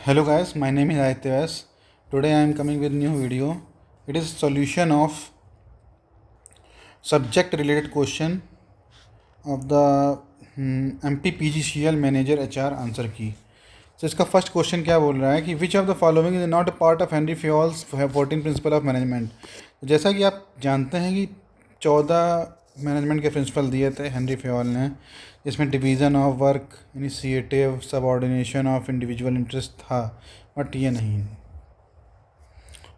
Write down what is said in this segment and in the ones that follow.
Hello guys, my name is Aditya S. Today I am coming with new video. It is solution of subject related question of the MPPGCL Manager HR answer की. तो इसका first question क्या बोल रहा है कि विच of the following is not a part of Henry Fayol's 14 principle of management. तो जैसा कि आप जानते हैं कि 14 मैनेजमेंट के प्रिंसिपल दिए थे हेनरी फ्योल ने, जिसमें division of work, initiative, subordination of individual interest था, बट ये नहीं.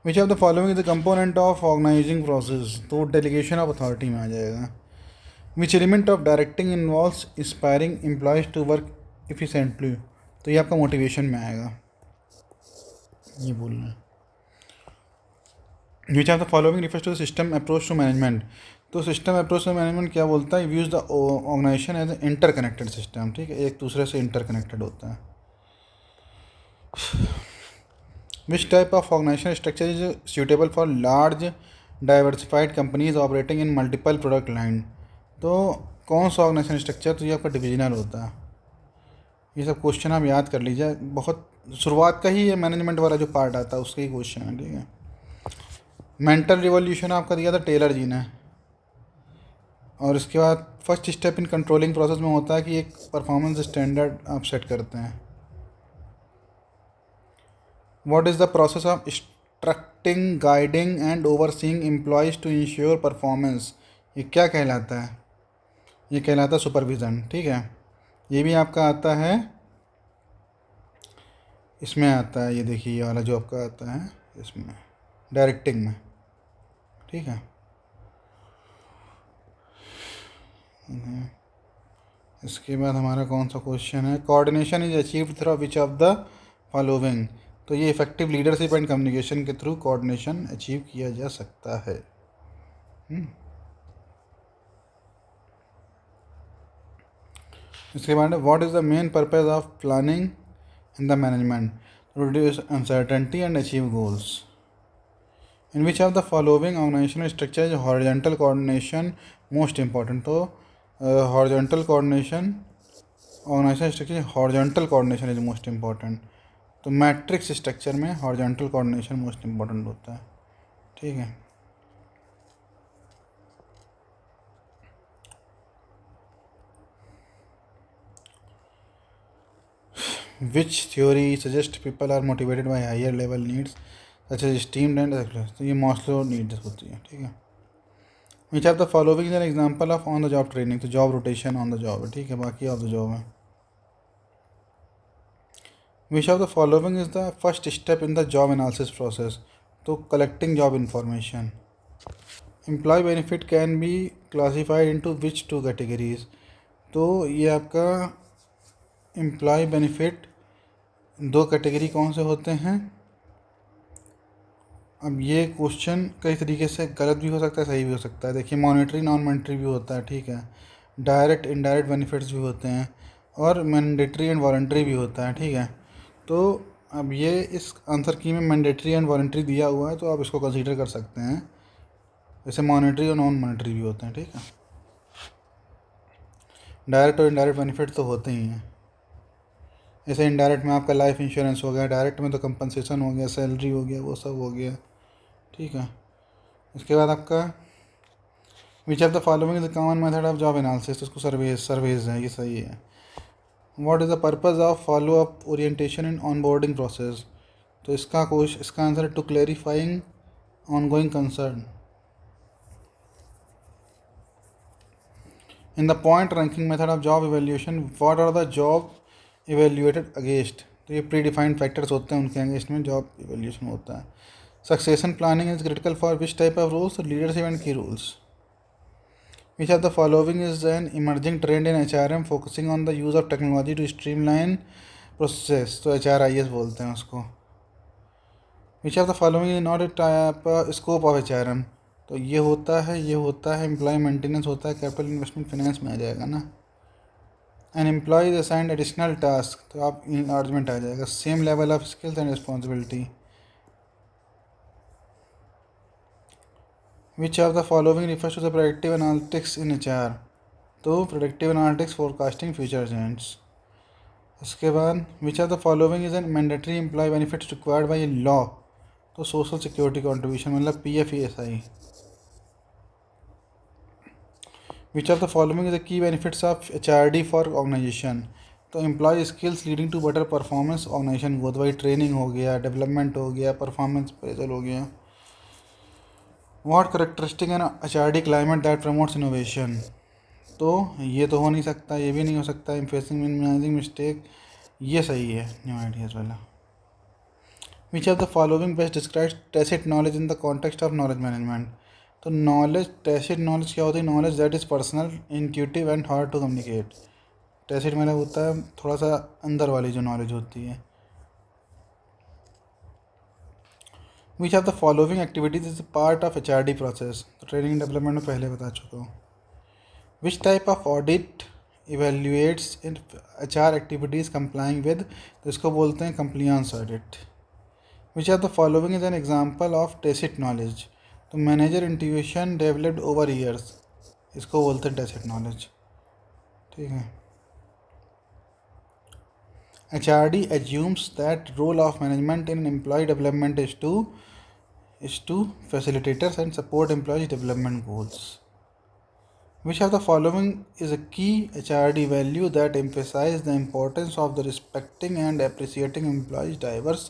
Which of the following is the component of organising process. तो डेलीगेशन ऑफ अथॉरिटी में आ जाएगा. Which element of directing involves inspiring employees to work efficiently. तो ये आपका मोटिवेशन में आएगा, ये बोलना है. Which of the following refers to system approach to management. तो सिस्टम अप्रोच टू मैनेजमेंट क्या बोलता है? Views the organisation as a interconnected system. ठीक है, एक दूसरे से इंटरकनेक्टेड होता है. Which type of organisation structure is suitable for large diversified companies operating in multiple product line. तो कौन सा ऑर्गेनाइजेशन स्ट्रक्चर? तो ये आपका डिविजनल होता है. ये सब क्वेश्चन आप याद कर लीजिए, बहुत शुरुआत का ही ये मैनेजमेंट वाला जो पार्ट आता है उसका ही क्वेश्चन है. ठीक है. मेंटल रिवॉल्यूशन आपका दिया था टेलर जी ने. और इसके बाद first step in controlling process में होता है कि एक परफॉर्मेंस स्टैंडर्ड आप सेट करते हैं. What is the process of instructing, guiding and overseeing employees to ensure performance. ये क्या कहलाता है? ये कहलाता है सुपरविज़न. ठीक है, ये भी आपका आता है, इसमें आता है. ये देखिए, ये वाला जो आपका आता है इसमें डायरेक्टिंग में. ठीक है. इसके बाद हमारा कौन सा क्वेश्चन है? Coordination is achieved through which of the following. तो ये इफेक्टिव लीडरशिप एंड कम्युनिकेशन के थ्रू कोऑर्डिनेशन अचीव किया जा सकता है. इसके बाद what is the main purpose of planning in the management. Reduce uncertainty and achieve goals. In which of the following organisational structure is horizontal coordination most important. तो horizontal coordination, organisational structure horizontal coordination is most important. तो matrix structure में horizontal coordination most important होता है. ठीक है. Which theory suggest people are motivated by higher level needs such as esteemed and. तो ये Maslow needs होती है. ठीक है. Which of the following is an example of on the job training. तो job rotation on the job है. ठीक है, बाकी ऑफ द जॉब है. Which of the following is the first step in the job analysis process. तो collecting job information. Employee benefit can be classified into which two categories. तो ये आपका employ benefit दो कैटेगरी कौन से होते हैं? अब ये क्वेश्चन कई तरीके से गलत भी हो सकता है, सही भी हो सकता है. देखिए, मॉनेटरी नॉन मॉनेटरी भी होता है. ठीक है. डायरेक्ट इनडायरेक्ट बेनिफिट्स भी होते हैं, और मैंडेटरी एंड वॉलंटरी भी होता है. ठीक है. तो अब ये इस आंसर की में मैंडेटरी एंड वॉलंटरी दिया हुआ है, तो आप इसको कंसीडर कर सकते हैं. जैसे मॉनेटरी और नॉन मॉनेटरी भी होते हैं. ठीक है. डायरेक्ट और इनडायरेक्ट बेनिफिट तो होते ही हैं. जैसे इनडायरेक्ट में आपका लाइफ इंश्योरेंस हो गया, डायरेक्ट में तो कंपनसेशन हो गया, सैलरी हो गया, वो सब हो गया. ठीक है. इसके बाद आपका which of the following is the common method of job analysis. तो उसको सर्वेज है, ये सही है. What is the purpose of follow up orientation in on boarding process. तो इसका आंसर है to clarifying on going concern. In the point ranking method of job evaluation, what are the job evaluated against. तो ये pre defined factors होते हैं, उनके against में job evaluation होता है. Succession planning is critical for which type of roles. Leadership and key roles. Which of the following is an emerging trend in HRM focusing on the use of technology to streamline process. तो HRIS बोलते हैं उसको. Which of the following is not a type scope of HRM. तो ये होता है employ maintenance होता है, कैपिटल इन्वेस्टमेंट फाइनेंस में आ जाएगा ना. An employee is assigned additional task. तो आप इनलार्जमेंट आ जाएगा. Same level of skills and responsibility. Which of the following refers to the predictive analytics in HR. तो predictive analytics forecasting future trends. उसके बाद which are the following is an mandatory employee benefits required by law, तो social security contribution मतलब PF ESI। Which are the following is the key benefits of HRD for organisation, तो employee skills leading to better performance organisation growth, भाई training हो गया, development हो गया, performance appraisal हो गया। What characteristic an HRD climate that promotes innovation, तो ये तो हो नहीं सकता, ये भी नहीं हो सकता, इम्फेसिंग मिनिमाइजिंग मिस्टेक, ये सही है न्यू आइडियाज़ वाला। Which of the following best describes tacit knowledge in the context of knowledge management, तो नॉलेज टैसिट नॉलेज क्या होती है, knowledge that is personal intuitive and hard to communicate. Tacit मतलब होता है थोड़ा सा अंदर वाली जो नॉलेज होती है। Which of the following activities is part of HRD process, तो ट्रेनिंग डेवलपमेंट में पहले बता चुका हूँ। Which type of audit evaluates in HR activities complying with, तो इसको बोलते हैं compliance audit. Which are the following is an example of tacit knowledge, तो manager intuition developed over years, इसको बोलते हैं टेसिट नॉलेज। ठीक है। HRD assumes that role of management in employee development is to facilitators and support employees development goals. Which of the following is a key HRD value that emphasizes the importance of the respecting and appreciating employees diverse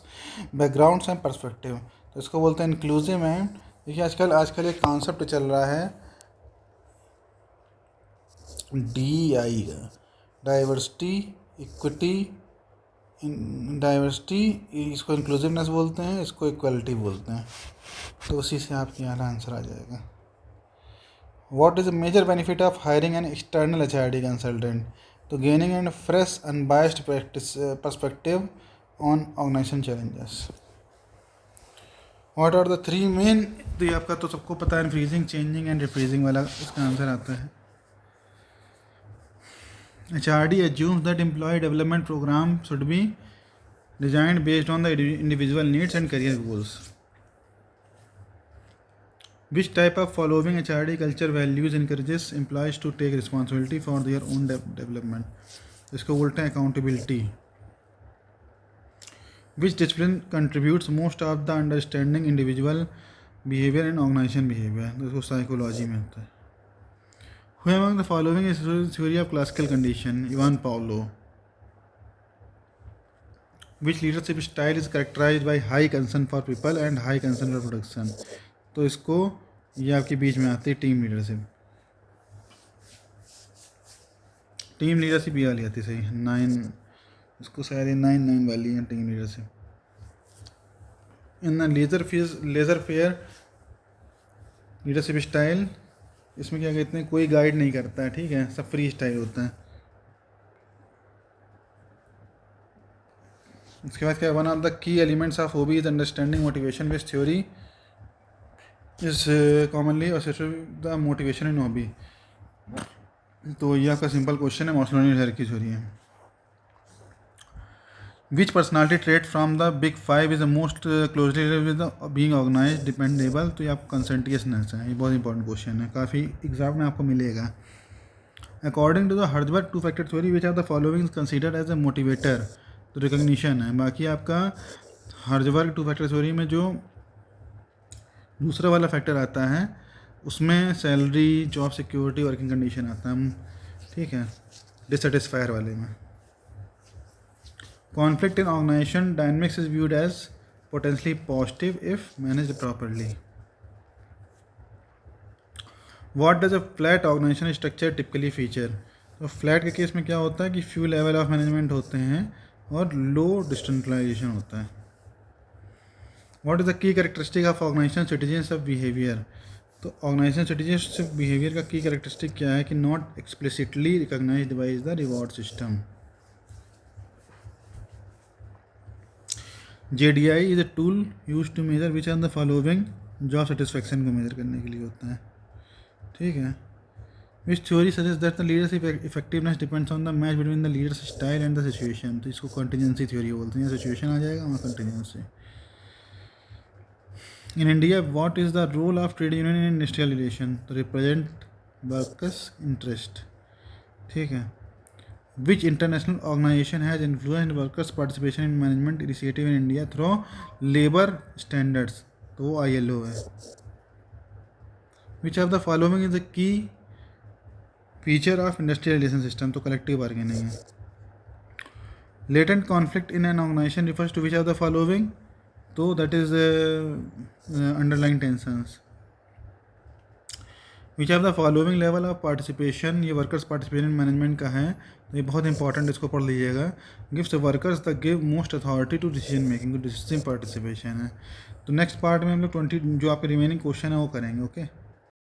backgrounds and perspective, तो इसको बोलते हैं inclusive and, देखिए आजकल आजकल एक concept चल रहा है DEI का, डाइवर्सिटी इक्विटी डाइवर्सिटी, इसको इंक्लूसिवनेस बोलते हैं, इसको इक्वलिटी बोलते हैं, तो उसी से आपके यहाँ आंसर आ जाएगा। What is the major benefit of hiring an external HRD consultant, तो gaining and fresh unbiased perspective on organization challenges. What are the three main, तो ये आपका तो सबको पता है, फ्रीजिंग चेंजिंग एंड रिफ्रीजिंग वाला, इसका आंसर आता है। HRD assumes that employee development program should be designed based on the individual needs and career goals. Which type of following HRD culture values encourages employees to take responsibility for their own development, इसको बोलते हैं accountability. Which discipline contributes most of the understanding individual behavior and organization behavior, तो इसको psychology में होता है। Who among the following is theory of classical condition, Ivan Pavlov. Which leadership style is characterized by high concern for people and high concern for production, तो इसको ये आपके बीच में आती है टीम लीडरशिप। टीम लीडरशिप ये वाली आती है, सही 9, इसको शायद 9 वाली है टीम लीडरशिप। इन लेज़र फेयर लीडरशिप स्टाइल, इसमें क्या कहते हैं, कोई गाइड नहीं करता है, ठीक है, सब फ्री स्टाइल होता है। इसके बाद क्या, one of the key elements of hobby is understanding motivation based theory is commonly associated the motivation in hobby, तो ये आपका सिंपल क्वेश्चन है, मॉस्लोनी हायरार्की थ्योरी है। Which personality trait from the big five is the most closely with being organised dependable, तो ये आपको कंसेंटियसनेस है, ये बहुत इंपॉर्टेंट क्वेश्चन है, काफ़ी एग्जाम में आपको मिलेगा। According to the Herzberg 2 factor theory which are the following considered as a motivator, तो रिकग्निशन है। बाकी आपका हर्जबर्ग 2 फैक्टर थ्योरी में जो दूसरा वाला फैक्टर आता है उसमें salary, job security, working condition आता है, ठीक है, डिससेटिस्फायर वाले में। Conflict in organisation dynamics is viewed as potentially positive if managed properly. What does a flat organisation structure typically feature, तो फ्लैट के केस में क्या होता है कि फ्यू लेवल ऑफ मैनेजमेंट होते हैं और लो डिसेंट्रलाइजेशन होता है। What is the key characteristic of organisation citizenship behaviour, तो ऑर्गेनाइजेशन सिटीजनशिप बिहेवियर का की कैरेक्टरिस्टिक क्या है कि not explicitly recognised by the reward system. JDI is a tool use to measure which are the following, job satisfaction को measure करने के लिए होता है, ठीक है। Which theory suggest that the leadership effectiveness depends on the match between the leader's style and the situation, तो इसको कंटिजेंसी थ्योरी बोलते हैं, सिचुएशन आ जाएगा वहाँ contingency. In India what is the role of trade union in industrial relation, तो represent workers interest, ठीक है। Which international organisation has influenced workers participation in management initiative in India through labour standards, तो वो ILO है। Which of the following is the key feature of industrial relation system, तो collective bargaining है। Latent conflict in an organisation refers to which of the following, तो that is underline tensions. Which of the following level of participation, ये workers participation management का है, तो ये बहुत important, इसको पढ़ लीजिएगा। Gives workers the give most authority to decision making, तो डिसीजन पार्टिसिपेशन है। तो नेक्स्ट पार्ट में हम लोग 20 जो आपके रिमेनिंग क्वेश्चन है वो करेंगे। ओके।